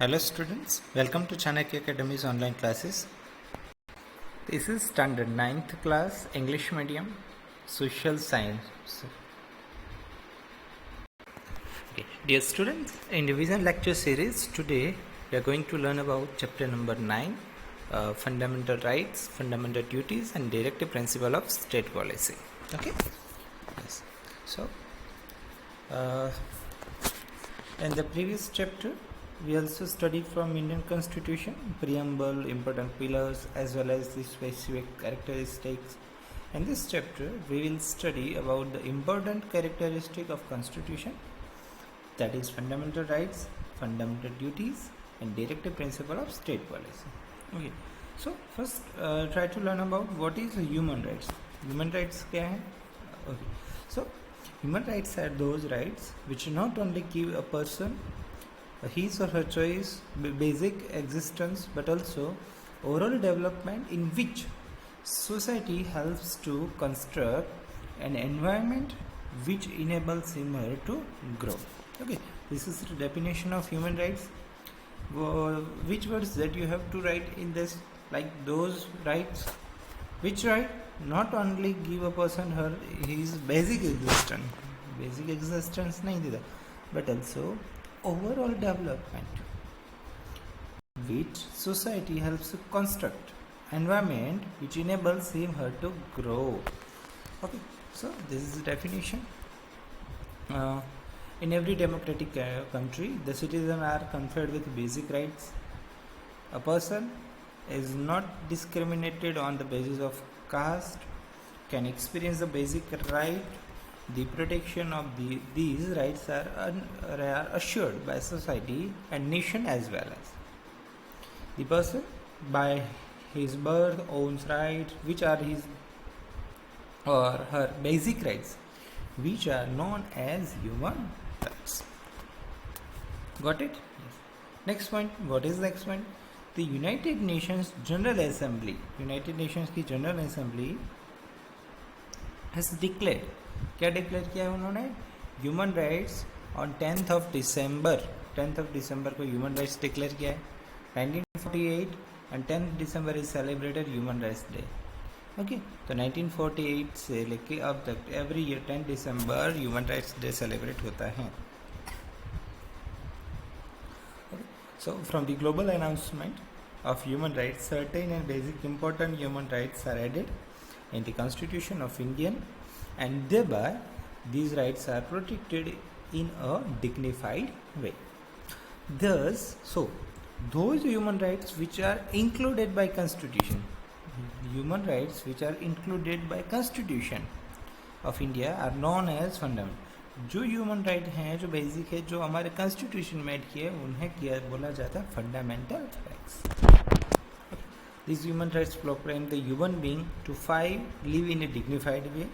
Hello students, welcome to Chanakya Academy's online classes. This is standard 9th class English medium social science. Okay. Dear students, in revision lecture series today we are going to learn about chapter number 9, fundamental rights, fundamental duties and directive principle of state policy. Okay. Yes. So in the previous chapter we also studied from Indian Constitution, preamble, important pillars as well as the specific characteristics. In this chapter we will study about the important characteristic of Constitution, that is fundamental rights, fundamental duties and directive principle of state policy. Okay, so first try to learn about what is human rights. Human rights क्या है? Okay, so human rights are those rights which not only give a person his or her choice, basic existence, but also overall development in which society helps to construct an environment which enables him or her to grow. Okay, this is the definition of human rights. Which words that you have to write in this, like those rights which right not only give a person her his basic existence नहीं देता, but also overall development which society helps to construct environment which enables him her to grow. Okay, so this is the definition. In every democratic country the citizens are conferred with basic rights. A person is not discriminated on the basis of caste, can experience the basic right. The protection of these rights are assured by society and nation as well as the person by his birth owns rights which are his or her basic rights which are known as human rights. Got it? Yes. Next point. What is the next point? The United Nations General Assembly. United Nations की General Assembly has declared, क्या declare किया है उन्होंने? Human rights on 10th of December को human rights declare किया है 1948 and 10th December is celebrated human rights day. Okay, तो 1948 से लेके अब तक every year 10 December human rights day celebrate होता है. So from the global announcement of human rights, certain and basic important human rights are added in the Constitution of India, and thereby these rights are protected in a dignified way. Thus, so those human rights which are included by Constitution, human rights which are included by Constitution of India are known as fundamental. जो human right हैं, जो basic है, जो हमारे constitution में add किए उन्हें किया बोला जाता है fundamental rights. These human rights proclaim the human being to live in a dignified way.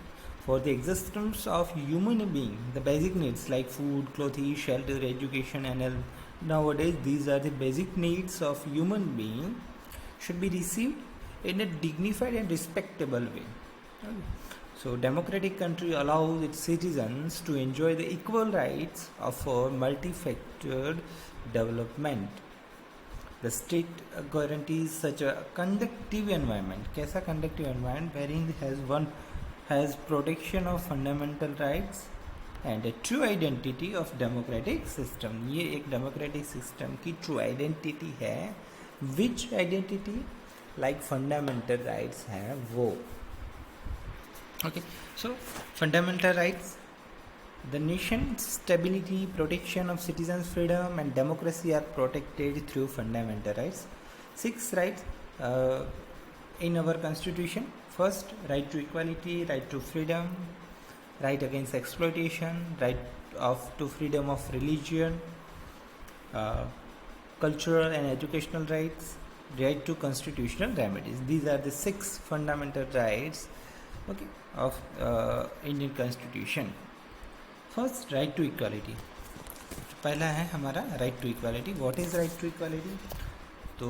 For the existence of human being, the basic needs like food, clothing, shelter, education and health, nowadays these are the basic needs of human being should be received in a dignified and respectable way. Okay. So democratic country allows its citizens to enjoy the equal rights of a multifaceted development. The state guarantees such a conducive environment. कैसा conducive environment? Wherein has protection of fundamental rights and a true identity of democratic system. ये एक democratic system की true identity है. Which identity? Like fundamental rights है वो. Okay, so fundamental rights, the nation's stability, protection of citizens' freedom and democracy are protected through fundamental rights. 6 rights in our constitution. First, right to equality, right to freedom, right against exploitation, right to freedom of religion, cultural and educational rights, right to constitutional remedies. These are the 6 fundamental rights, okay, of Indian Constitution. First, right to equality. पहला है हमारा right to equality. What is right to equality? तो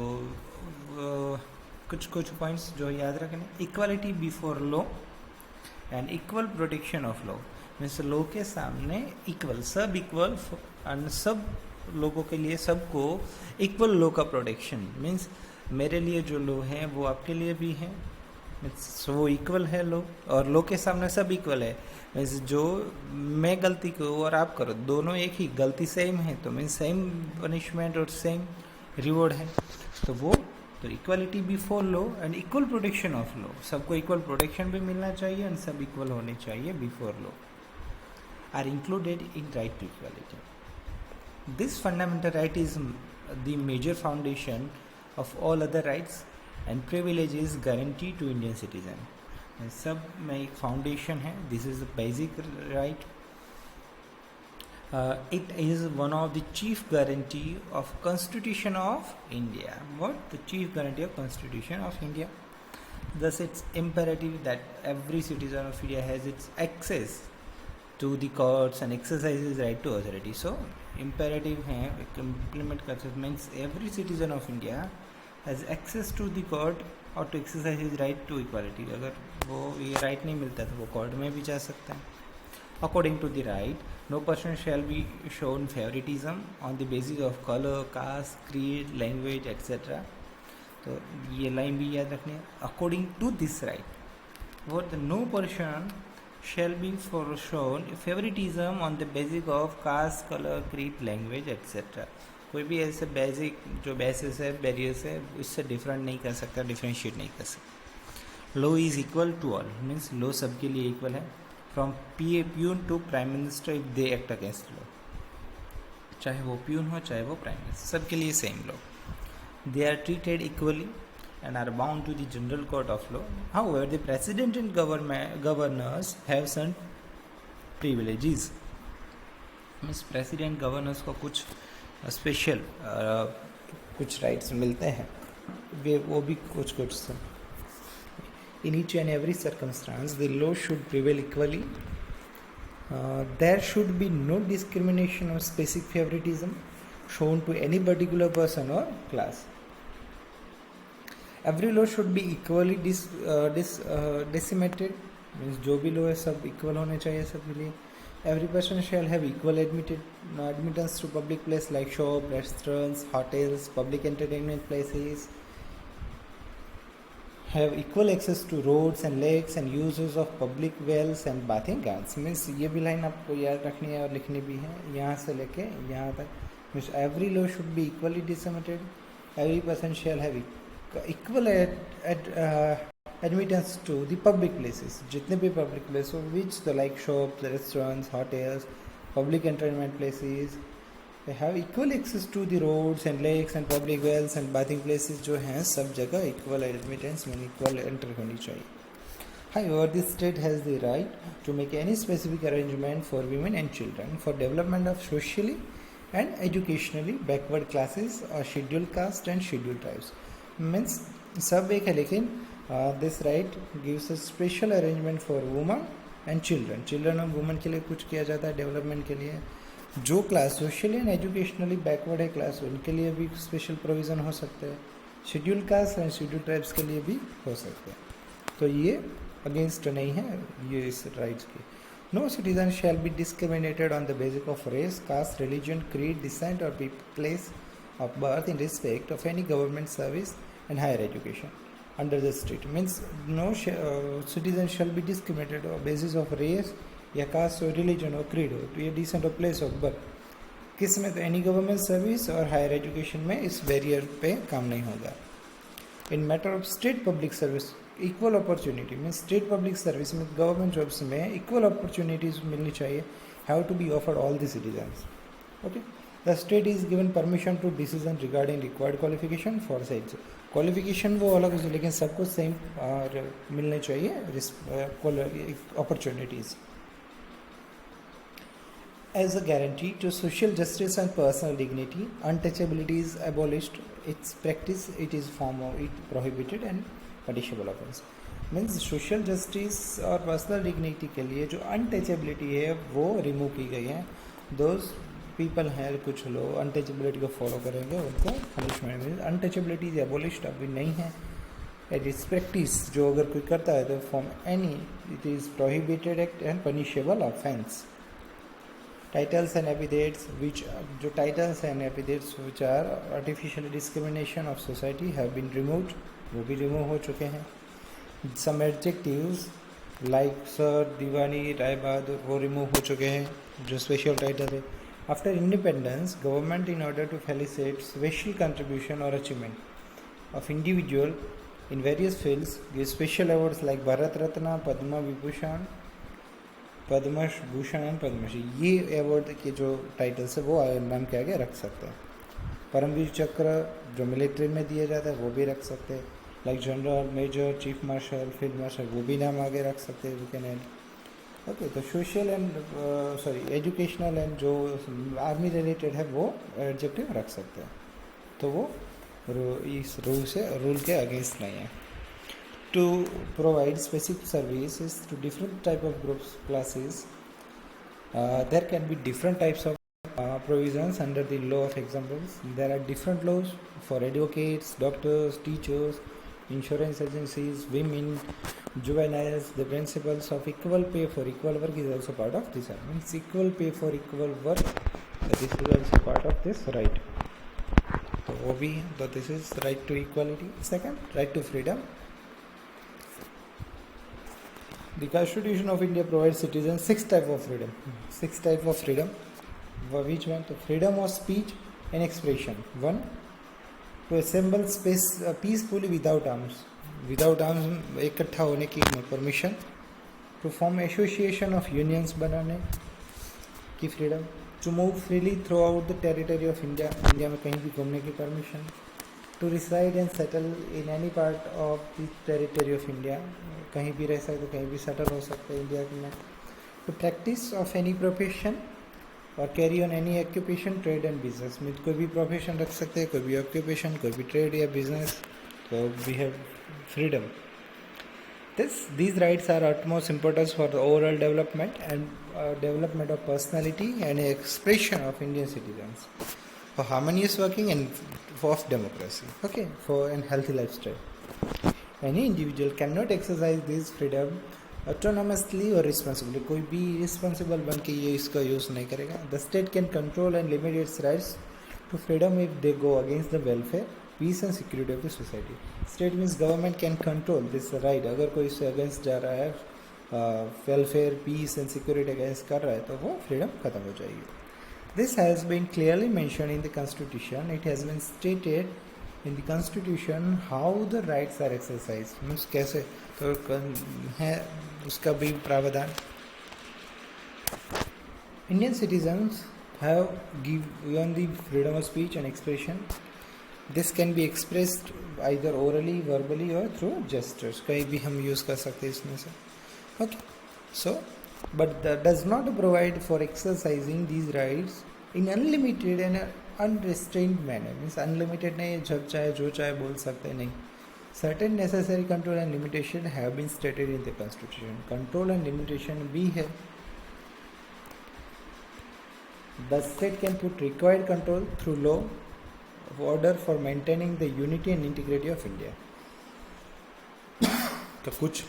कुछ points जो याद रखने. Equality before law and equal protection of law. Means law के सामने इक्वल, सब इक्वल एंड सब लोगों के लिए सबको इक्वल लॉ का प्रोटेक्शन, मीन्स मेरे लिए जो लॉ है वो आपके लिए भी है, मीन्स वो इक्वल है लॉ, और लॉ के सामने सब इक्वल है। मीन्स जो मैं गलती करूँ और आप करो, दोनों एक ही, गलती सेम है तो मीन्स सेम पनिशमेंट और सेम रिवॉर्ड है। तो वो तो equality before law and equal protection of law, सबको इक्वल प्रोटेक्शन भी मिलना चाहिए एंड सब इक्वल होने चाहिए before law, are included in right to equality. This fundamental right is the major foundation of all other rights and privileges guaranteed to Indian citizen. सब में एक फाउंडेशन है, this is the basic right. It is one of the chief guarantee of Constitution of India. What? The chief guarantee of Constitution of India. Thus, it's imperative that every citizen of India has its access to the courts and exercises right to authority. So imperative है, implement कर सकते, means every citizen of India has access to the court और to exercise his right to equality. अगर वो ये right नहीं मिलता तो वो court में भी जा सकता है। According to the right, no person shall be shown favoritism on the basis of color, caste, creed, language, etc. तो ये लाइन भी याद रखनी है। According to this right, what no person shall be for shown favoritism on the basis of caste, color, creed, language, etc. कोई भी ऐसे basic जो बेसिस है, बैरियर्स है, इससे डिफरेंट नहीं कर सकता, डिफ्रेंशिएट नहीं कर सकता। Law is equal to all, means law सबके लिए इक्वल है, from peon to prime minister if they act against law, चाहे वो प्यून हो चाहे वो प्राइम मिनिस्टर, सबके लिए same law. They are treated equally and are bound to the general court of law. However, the president and governors have some privileges. Means president governors को कुछ special कुछ राइट्स मिलते हैं, वे वो भी कुछ In each and every circumstance, the law should prevail equally. There should be no discrimination or specific favoritism shown to any particular person or class. Every law should be equally decimated, means जो भी law है सब equal होने चाहिए सबके लिए. Every person shall have equal admittance to public place like shop, restaurants, hotels, public entertainment places. Have equal access to roads and lakes and uses of public wells and bathing grounds. Means ये भी line आपको याद रखनी है और लिखनी भी है, यहाँ से लेके यहाँ तक. Means every law should be equally disseminated. Every person shall have equal admittance to the public places, जितने भी public places हो, which the like shops, restaurants, hotels, public entertainment places. They have equal access to the roads and lakes and public wells and bathing places जो हैं सब जगह equal admittance में equal enter होनी चाहिए. However, the state has the right to make any specific arrangement for women and children for development of socially and educationally backward classes or scheduled caste and scheduled tribes. Means सब एक है, लेकिन this right gives a special arrangement for women and children और women के लिए कुछ किया जाता है डेवलपमेंट के लिए. जो class socially and educationally backward है क्लास, उनके लिए भी स्पेशल प्रोविज़न हो सकते हैं. Schedule caste and schedule tribes के लिए भी हो सकते हैं. तो ये अगेंस्ट नहीं है ये इस राइट्स की. No citizen shall be discriminated on the basis of race, caste, religion, creed, descent और place of birth in respect of any government service and higher education under the state. Means no citizen shall be discriminated on basis of race या cast हो, religion हो, creed हो, तो ये decent और place of birth किस में, तो एनी गवर्नमेंट सर्विस और हायर एजुकेशन में इस बैरियर पे काम नहीं होगा. In matter of state public service equal opportunity, mean state public service में गवर्नमेंट जॉब्स में इक्वल अपॉर्चुनिटीज मिलनी चाहिए, have to be offered all the citizens. Okay, the state is given permission to decision regarding required qualification for sides. Qualification वो अलग है, लेकिन सबको same और मिलने चाहिए opportunities. As a guarantee to social justice and personal dignity, untouchability is abolished. Its practice, it is form of it prohibited and punishable offense. Means social justice और personal dignity के लिए जो untouchability है वो remove की गई है. Those people हैं, कुछ लोग untouchability को फॉलो करेंगे, उनको punishment मिले. untouchability is abolished अभी नहीं है. It is practice जो अगर कोई करता है तो from any, it is prohibited act and punishable offense. Titles and epithets which जो titles and epithets which are artificial discrimination of society have been removed, वो भी रिमूव हो चुके हैं. Some adjectives like sir, Diwani, Rai Bahadur, वो रिमूव हो चुके हैं जो स्पेशल टाइटल है. After independence, government in order to felicitate special contribution और achievement of individual in various fields give special awards like Bharat Ratna, Padma Vibhushan, Padma Bhushan and Padmashri. ये अवार्ड के जो टाइटल्स है वो नाम के आगे रख सकते हैं. परमवीर चक्र जो मिलिट्री में दिया जाता है वो भी रख सकते हैं. Like general, major, chief marshal, field marshal, वो भी नाम आगे रख सकते हैं. We can add. ओके, तो सोशल एंड एजुकेशनल एंड जो आर्मी रिलेटेड है वो एडजेक्टिव रख सकते हैं. तो वो इस रूल के अगेंस्ट नहीं है. To provide specific services to different type of groups, classes, there can be different types of provisions under the law. Of examples, there are different laws for advocates, doctors, teachers, insurance agencies, women, juveniles. The principles of equal pay for equal work is also part of this. Means equal pay for equal work, this is also part of this right. So वो भी, so this is right to equality. Second, right to freedom. The Constitution of India provides citizens 6 types of freedom. 6 types of freedom. Which one? The freedom of speech and expression. 1. To assemble space peacefully without arms. Without arms इकट्ठा होने की permission. To form association of unions बनाने की freedom. To move freely throughout the territory of India. India में कहीं भी घूमने की permission. To reside and settle in any part of the territory of India. कहीं भी रह सकते, कहीं भी सेटल हो सकते हैं इंडिया में. To practice of any profession और carry on any occupation, trade and business. में कोई भी प्रोफेशन रख सकते हैं, कोई भी ऑक्यूपेशन, कोई भी ट्रेड या बिजनेस. तो we have freedom. These rights are utmost importance for the overall development and development of personality and expression of Indian citizens, for harmonious working and for democracy. Okay, for a healthy lifestyle. Any individual cannot exercise this freedom autonomously or responsibly. कोई भी responsible बन के ये इसका use नहीं करेगा. The state can control and limit its rights to freedom if they go against the welfare, peace and security of the society. State means government can control this right. अगर कोई इससे against जा रहा है, welfare, peace and security against कर रहा है, तो वो freedom खत्म हो जाएगी. This has been clearly mentioned in the Constitution. It has been stated in the Constitution how the rights are exercised. Means कैसे तो है उसका भी प्रावधान. Indian citizens have given the freedom of speech and expression. This can be expressed either orally, verbally or through gestures. कहीं भी हम use कर सकते हैं इसमें से. Okay, so but that does not provide for exercising these rights in unlimited and unrestrained manner. Means unlimited नहीं, जब चाहे जो चाहे बोल सकते नहीं. Certain necessary control and limitation have been stated in the Constitution. Control and limitation भी है. The state can put required control through law of order for maintaining the unity and integrity of India. तो कुछ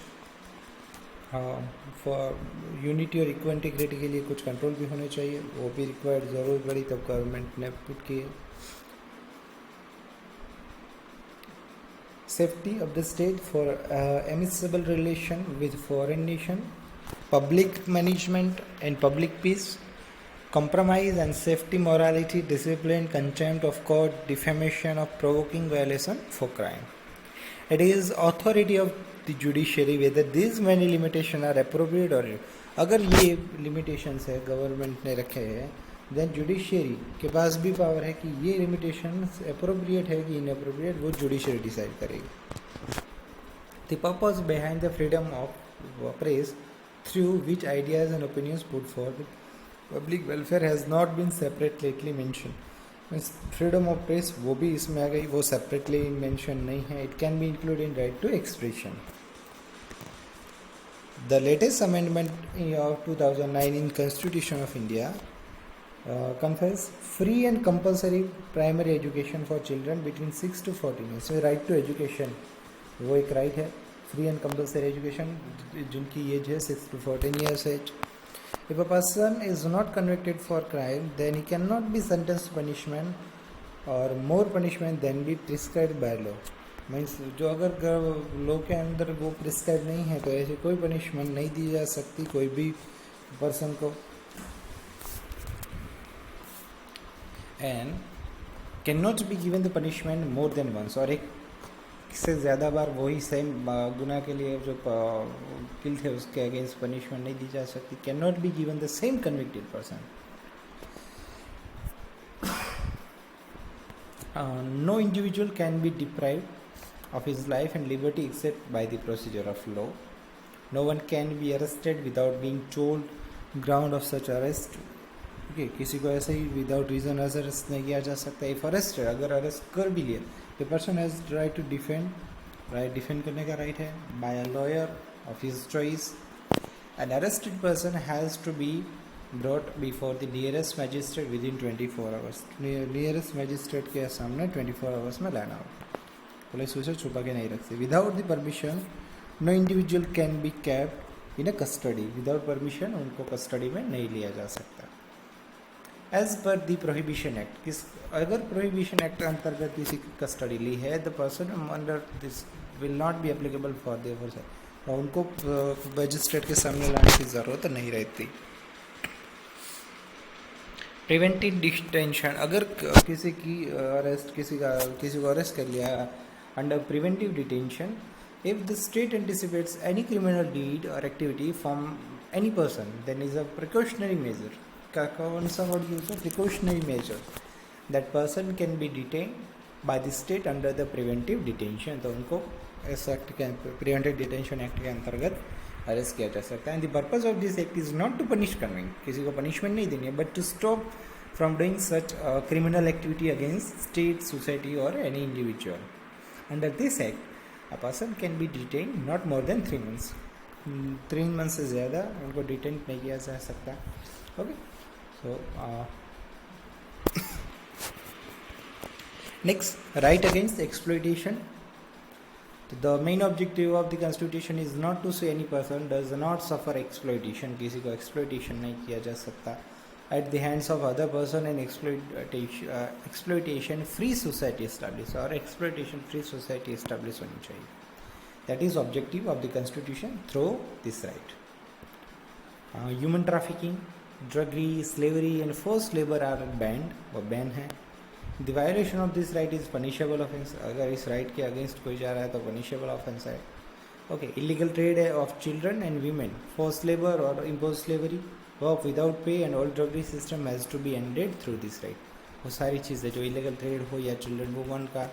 for unity और equal integrity के लिए कुछ control भी होने चाहिए, वो भी रिक्वायर्ड ज़रूरत पड़ी तब गवर्नमेंट ने पुट किए. Safety of the state for amicable relation with foreign nation, public management and public peace, compromise and safety, morality, discipline, contempt of court, defamation of provoking violation for crime. It is authority of the judiciary whether these many limitations are appropriate or not. अगर ये limitations है government ने रखे हैं, then judiciary के पास भी power है कि ये limitations appropriate है कि inappropriate, वो judiciary decide करेगी. The purpose behind the freedom of press through which ideas and opinions put forward public welfare has not been separately mentioned. Means freedom of press वो भी इसमें आ गई, वो separately mention नहीं है. It can be included in right to expression. The latest amendment of 2009 in Constitution of India confers free and compulsory primary education for children between 6 to 14 years. So right to education वो एक right है, free and compulsory education जिनकी age है 6 to 14 years age. If a person is not convicted for crime, then he cannot be sentenced to punishment or more punishment than be prescribed by law. Means जो अगर law के अंदर वो prescribe नहीं है तो ऐसी कोई पनिशमेंट नहीं दी जा सकती कोई भी पर्सन को. And can not be given the punishment more than once, और एक से ज़्यादा बार वही सेम गुनाह के लिए जो किल थे उसके अगेंस्ट पनिशमेंट नहीं दी जा सकती. Can not be given the same convicted person. No individual can be deprived of his life and liberty except by the procedure of law. No one can be arrested without being told ground of such arrest. Okay, किसी को ऐसे ही without reason arrest नहीं किया जा सकता. If arrested, अगर arrest कर भी लिया, the person has right to defend, right defend करने का राइट है by a lawyer of his choice. An arrested person has to be brought before the nearest magistrate within 24 hours. Nearest magistrate के सामने 24 hours में लाना होगा. Police उसे छुपा के नहीं रखती. Without the permission no individual can be kept in a custody. Without permission उनको कस्टडी में नहीं लिया जा सकता. As per the prohibition act, किस अगर प्रोहिबिशन एक्ट अंतर्गत किसी की कस्टडी ली है, the person under this will not be applicable for their for, और उनको मैजिस्ट्रेट के सामने लाने की ज़रूरत नहीं रहती. प्रिवेंटिव डिटेंशन, अगर किसी की अरेस्ट किसी को अरेस्ट कर लिया under preventive detention, if the state anticipates any criminal deed और activity from any person, then is a precautionary measure. का कौन सा वर्ड यूज है? Precautionary measure. That person can be detain by the state under the preventive detention. तो उनको इस act के preventive detention act के अंतर्गत अरेस्ट किया जा सकता है. And the purpose of this act is not to punish convict, किसी को पनिशमेंट नहीं देनी है, but to stop from doing such criminal activity against state, society और any individual. Under this act a person can be detain not more than 3 months. 3 months से ज़्यादा उनको detain नहीं किया जा सकता. Okay, so next, right against exploitation. The main objective of the constitution is not to say any person does not suffer exploitation. किसी को exploitation नहीं किया जा सकता at the hands of other person, and exploitation free society established, और exploitation free society established होनी चाहिए. That is objective of the constitution through this right. Human trafficking, druggery, slavery and forced labor are banned, और ban है. The violation of this right is punishable offence. अगर इस right के against कोई जा रहा है तो punishable offence है. Okay, illegal trade of children and women, forced labor or imposed slavery, work without pay and all druggery system has to be ended through this right. वो सारी चीज़ें जो illegal trade हो या children women का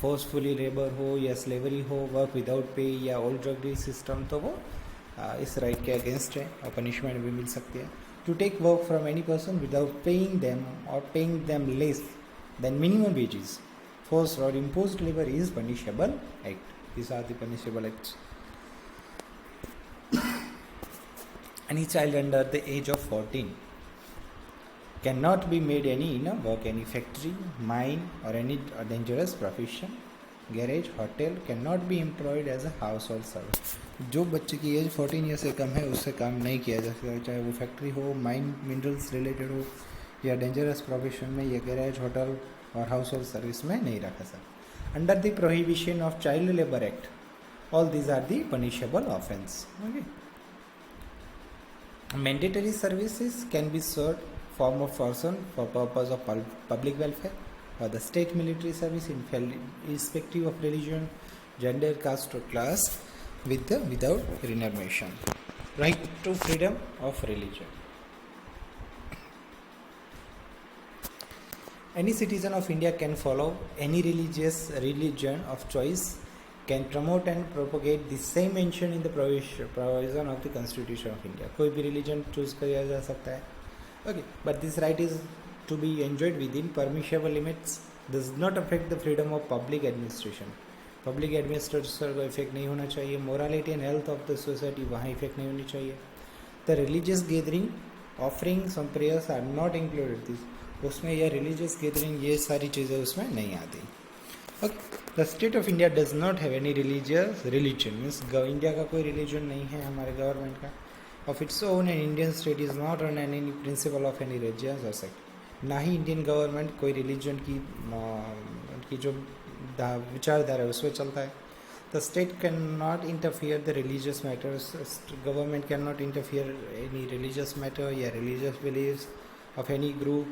forcefully labor हो या slavery हो, work without pay या all druggery system, तो वो इस right के against है और punishment भी मिल सकती है. To take work from any person without paying them or paying them less then minimum wages, forced or imposed labor is punishable act. These are the punishable acts. Any child under the age of 14 cannot be made any work any factory, mine or any dangerous profession. Garage, hotel cannot be employed as a household servant. जो बच्चे की as 14 year से कम है उससे काम नहीं किया जा सकता, चाहे वो फैक्ट्री हो, माइन मिनरल्स रिलेटेड हो या डेंजरस प्रोफेशन में, या गैरेज, होटल और हाउस होल्ड सर्विस में नहीं रखा सकता. Under the prohibition of child labour act, all these are the punishable offence. Okay, mandatory services can be serve form of person for purpose of public welfare और the state military service in irrespective of religion, gender, caste or class without renumeration. Right to freedom of religion. Any citizen of India can follow any religion of choice, can promote and propagate the same mentioned in the provision of the Constitution of India. कोई भी religion choose किया जा सकता है. Okay, but this right is to be enjoyed within permissible limits. Does not affect the freedom of public administration. Public administrator को effect नहीं होना चाहिए. Morality and health of the society वहाँ इफेक्ट नहीं होनी चाहिए. The religious gathering, offerings and prayers are not included. उसमें यह रिलीजियस गैदरिंग, ये सारी चीज़ें उसमें नहीं आती. Okay, the state of India does not have any religious religion, means India का कोई रिलीजन नहीं है हमारे गवर्नमेंट का. of its own, and Indian state is not on any principle of any religion or sect. ना ही Indian government कोई religion की जो विचारधारा है उसमें चलता है. The state cannot interfere the religious matters. Government cannot interfere any religious matter या religious beliefs of any group.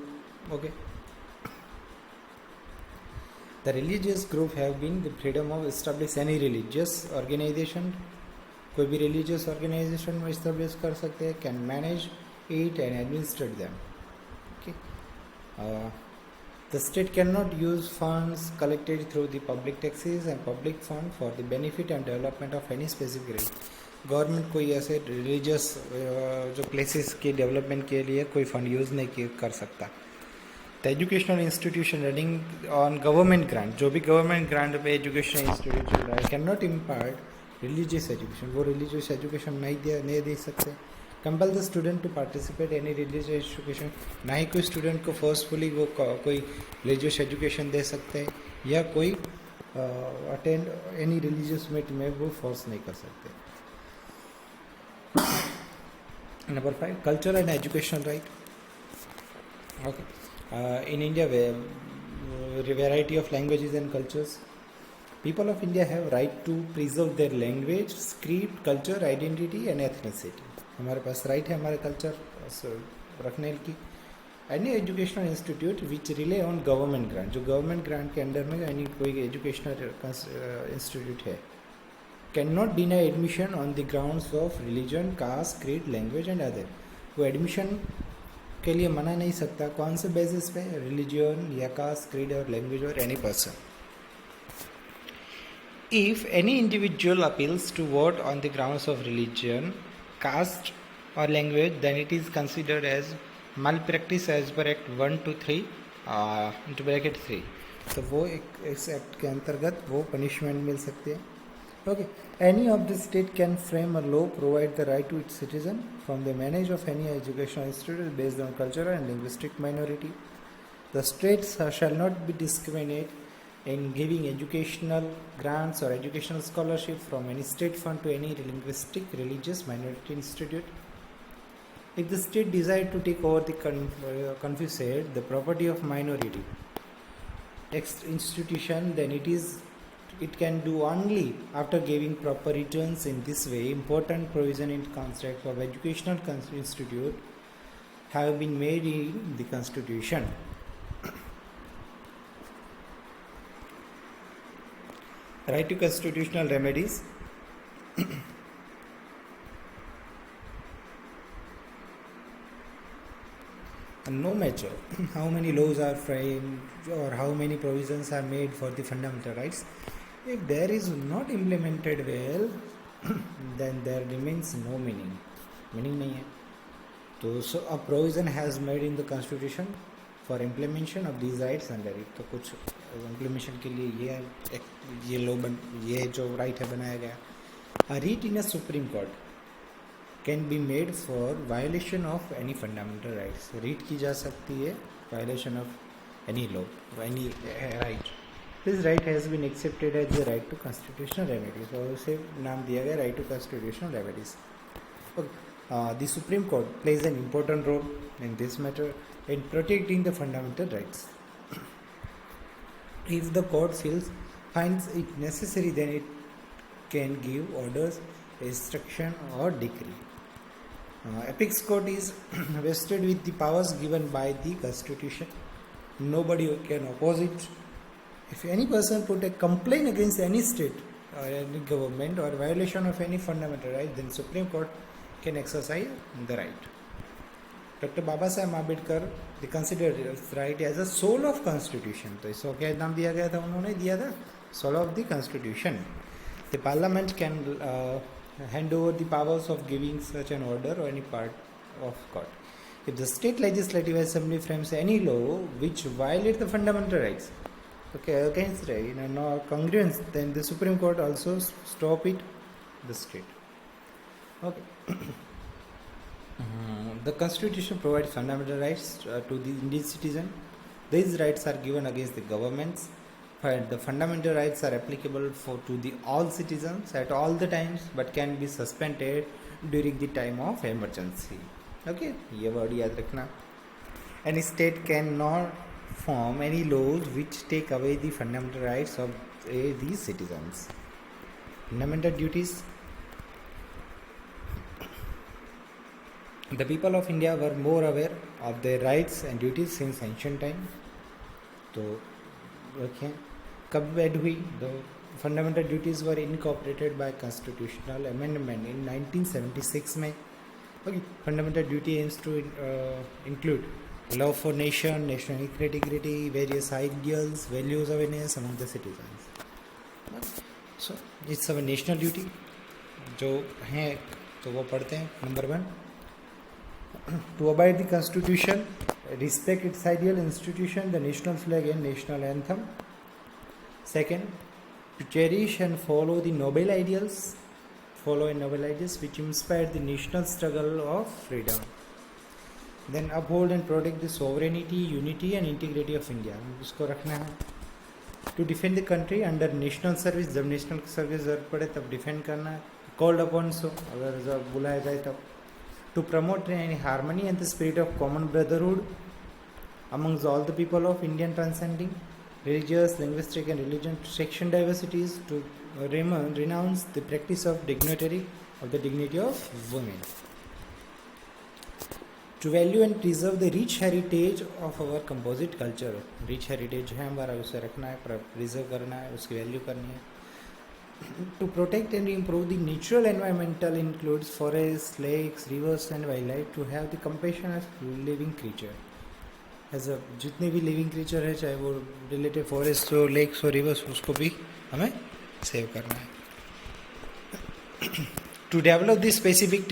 Okay. The religious group have been the freedom of establish any religious organization. कोई भी religious organization में establish कर सकते हैं. Can manage it and administer them. Okay. The state cannot use funds collected through the public taxes and public fund for the benefit and development of any specific religion. Government कोई ऐसे religious जो places के development के लिए कोई fund use नहीं कर सकता. The educational institution running on government grant, जो भी गवर्नमेंट ग्रांट पे एजुकेशनल इंस्टीट्यूट चल रहा है, can not impart religious education. वो रिलीजियस एजुकेशन नहीं दे सकते. Compel the student to participate any religious education, ना ही कोई स्टूडेंट को फोर्सफुली वो कोई रिलीजियस एजुकेशन दे सकते हैं या कोई अटेंड एनी रिलीजियस मीट में वो फोर्स नहीं कर सकते. Number 5, culture and educational right. Okay. In India variety of languages and cultures. People of India have right to preserve their language, script, culture, identity and ethnicity. हमारे पास right है हमारे culture रखने की. Any educational institute which rely on government grant, जो government grant के under में यानी कोई एजुकेशनल इंस्टीट्यूट है, can not deny admission on the grounds of religion, caste, creed, language and other. वो एडमिशन के लिए मना नहीं सकता. कौन से बेसिस पे? रिलीजन या कास्ट, क्रीड और लैंग्वेज और any person. If any individual appeals to vote on the grounds of religion, caste or language, then it is considered as malpractice as per Act 123 into bracket 3. तो वो इस act के अंतर्गत वो punishment मिल सकती है. Okay. Any of the state can frame a law provide the right to its citizen from the manage of any educational institute based on cultural and linguistic minority. The states shall not be discriminate in giving educational grants or educational scholarship from any state fund to any linguistic religious minority institute. If the state desire to take over the confiscate the property of minority institution, then it can do only after giving proper returns. In this way, important provision in construct of educational institute have been made in the constitution. Right to constitutional remedies. No matter how many laws are framed or how many provisions are made for the fundamental rights, if there is not implemented well, then there remains no meaning. Meaning नहीं है. तो so a provision has made in the constitution for implementation of these rights under it. तो कुछ implementation के लिए ये law ये जो right है बनाया गया. A writ in a Supreme Court can be made for violation of any fundamental rights. Writ की जा सकती है violation of any law, any right. This right has been accepted as the right to constitutional remedies. और उसे नाम दिया गया right to constitutional remedies. Okay. The Supreme Court plays an important role in this matter in protecting the fundamental rights. If the court finds it necessary, then it can give orders, instruction or decree. Apex court is vested with the powers given by the constitution. Nobody can oppose it. If any person put a complaint against any state or any government or violation of any fundamental right, then Supreme Court can exercise the right. Dr. Baba Saheb Ambedkar, they consider right as a soul of constitution. तो इसको क्या नाम दिया गया था? उन्होंने दिया था soul of the constitution. The parliament can hand over the powers of giving such an order or any part of court. If the state legislative assembly frames any law which violates the fundamental rights, okay, against no congruence, then the Supreme Court also stop it, the state. Okay. The Constitution provides fundamental rights to the Indian citizen. These rights are given against the governments. The fundamental rights are applicable to all citizens at all the times, but can be suspended during the time of emergency. Okay, ये word याद रखना. Any state cannot form any laws which take away the fundamental rights of the citizens. Fundamental duties. The people of India were more aware of their rights and duties since ancient time. तो रखें कब add हुई? The fundamental duties were incorporated by constitutional amendment in 1976 में. Okay, fundamental duty aims to include love for nation, national integrity, various ideals, values awareness among the citizens. So it's our national duty. जो हैं तो वो पढ़ते हैं. Number 1, to abide the constitution, respect its ideal institution, the national flag and national anthem. Second, to cherish and follow the noble ideals which inspire the national struggle of freedom. Then uphold and protect the sovereignty, unity and integrity of India. उसको रखना है. To defend the country under national service, जब national service जरूरत पड़े तब defend करना है. Called upon, so अगर जब बुलाया जाए तब. To promote harmony and the spirit of common brotherhood amongst all the people of Indian, transcending religious, linguistic and religion section diversities, to renounce the practice of the dignity of women. To value and preserve the rich heritage of our composite culture. Rich heritage है हमारा, उसे रखना है, preserve करना है, उसकी value करनी है. To protect and improve the natural environmental includes forests, lakes, rivers and wildlife. To have the compassion of living creature. As a जितने भी living creature है, चाहे वो related forests हो, lakes हो, rivers, उसको भी हमें save करना है. To develop the scientific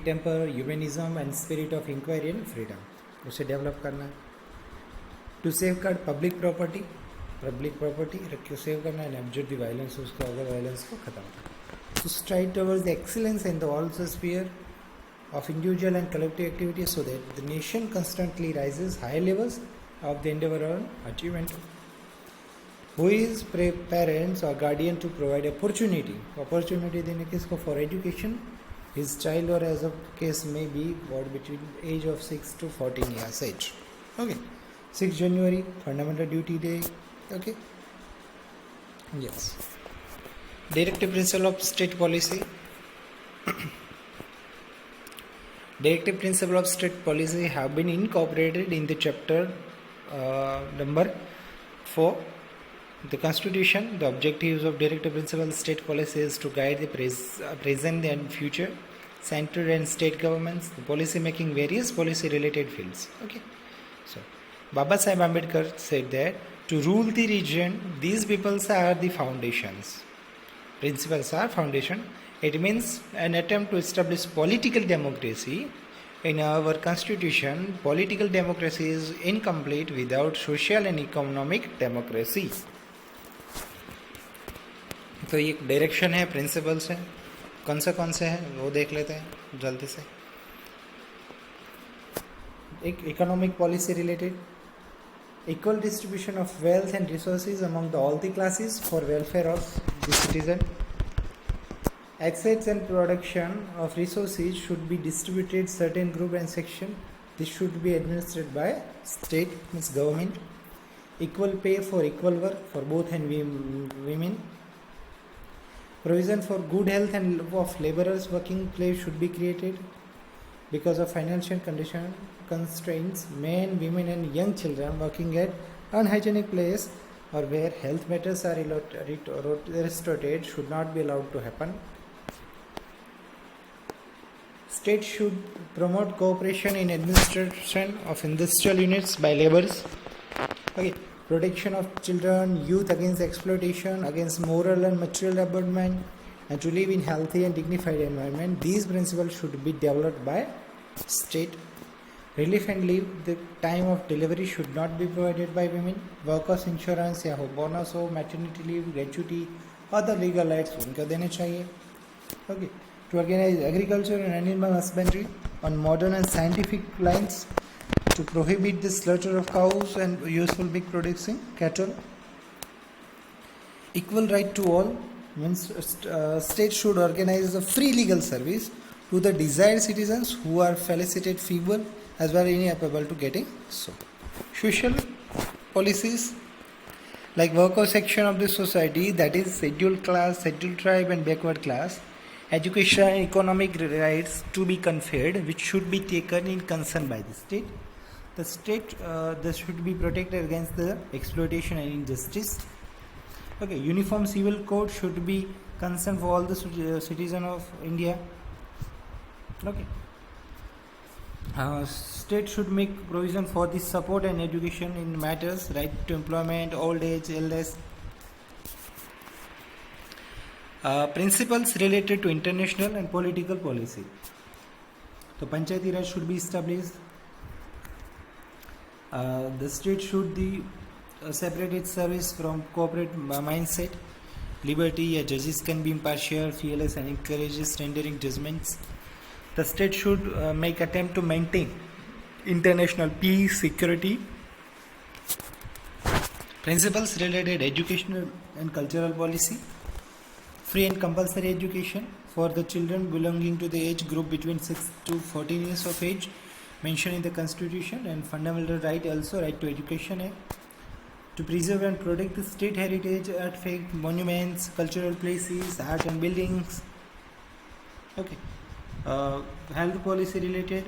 temper, humanism and spirit of inquiry and freedom. उसे develop करना है. To safeguard public property रखियो सेव करना है. एब्जॉर्ब द वायलेंस, उसको अगर वायलेंस को खत्म करना. To strive towards the excellence in the all sphere of individual and collective activities so that the nation constantly rises high levels of the endeavor on achievement. Who is parents or guardian to provide opportunity देने किसको? For education his child, or as a case may be between age of 6 to 14 years age. Okay, 6 January fundamental duty day. Okay, yes. Directive principle of state policy. Directive principle of state policy have been incorporated in the chapter number 4, the Constitution. The objectives of directive principle of state policy is to guide the present and future central and state governments, the policy making various policy related fields. Okay, so Baba Saheb Ambedkar said that to rule the region, these peoples are the foundations. Principles are foundation. It means an attempt to establish political democracy. In our constitution, political democracy is incomplete without social and economic democracy. तो ये direction है, principles हैं. कौन से हैं वो देख लेते हैं जल्दी से. एक economic policy related, equal distribution of wealth and resources among all the classes for welfare of the citizen. Assets and production of resources should be distributed certain group and section. This should be administered by state, means government. Equal pay for equal work for both and women. Provision for good health and of laborers working place should be created. Because of financial constraints, men, women and young children working at unhygienic place or where health matters are restricted should not be allowed to happen. State should promote cooperation in administration of industrial units by laborers. Okay. Protection of children, youth against exploitation, against moral and material abandonment, and to live in healthy and dignified environment. These principles should be developed by state. Relief and leave the time of delivery should not be provided by women. Workers insurance या हो bonus हो, maternity leave, gratuity, other legal rights उनको देने चाहिए. Okay. To organize agriculture and animal husbandry on modern and scientific lines. To prohibit the slaughter of cows and useful milk producing cattle. Equal right to all means state should organize a free legal service to the desired citizens who are felicitated feeble as well incapable to getting so. Social policies like worker section of the society, that is scheduled class, scheduled tribe and backward class, education and economic rights to be conferred which should be taken in concern by the state. The state this should be protected against the exploitation and injustice. Okay, uniform civil code should be concerned for all the citizen of India. Okay. State should make provision for the support and education in matters right to employment, old age, illness. Principles related to international and political policy. So Panchayati Raj should be established. The state should separate its service from corporate mindset. Liberty, judges can be impartial, fearless and encourages rendering judgments. The state should make attempt to maintain international peace, security. Principles related educational and cultural policy. Free and compulsory education for the children belonging to the age group between 6 to 14 years of age mentioned in the constitution, and fundamental right also, right to education. To preserve and protect the state heritage, artifacts, monuments, cultural places, art and buildings. Okay. Health policy related.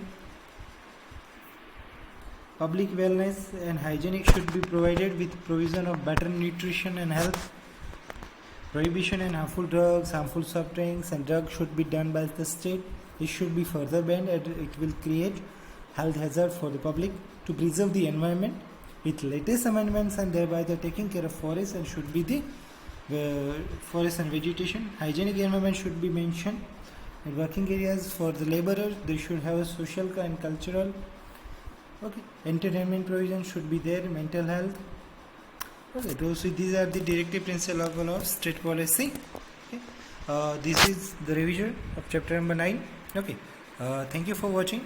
Public wellness and hygienic should be provided with provision of better nutrition and health. Prohibition and harmful drugs, harmful soft drinks and drugs should be done by the state. This should be further banned and it will create health hazard for the public. To preserve the environment with latest amendments and thereby the taking care of forests and should be the forest and vegetation. Hygienic environment should be mentioned. And working areas for the laborers, they should have a social and cultural. Okay, entertainment provision should be there, mental health. Okay, so these are the directive principles of state policy. Okay, this is the revision of chapter number 9. Okay, thank you for watching.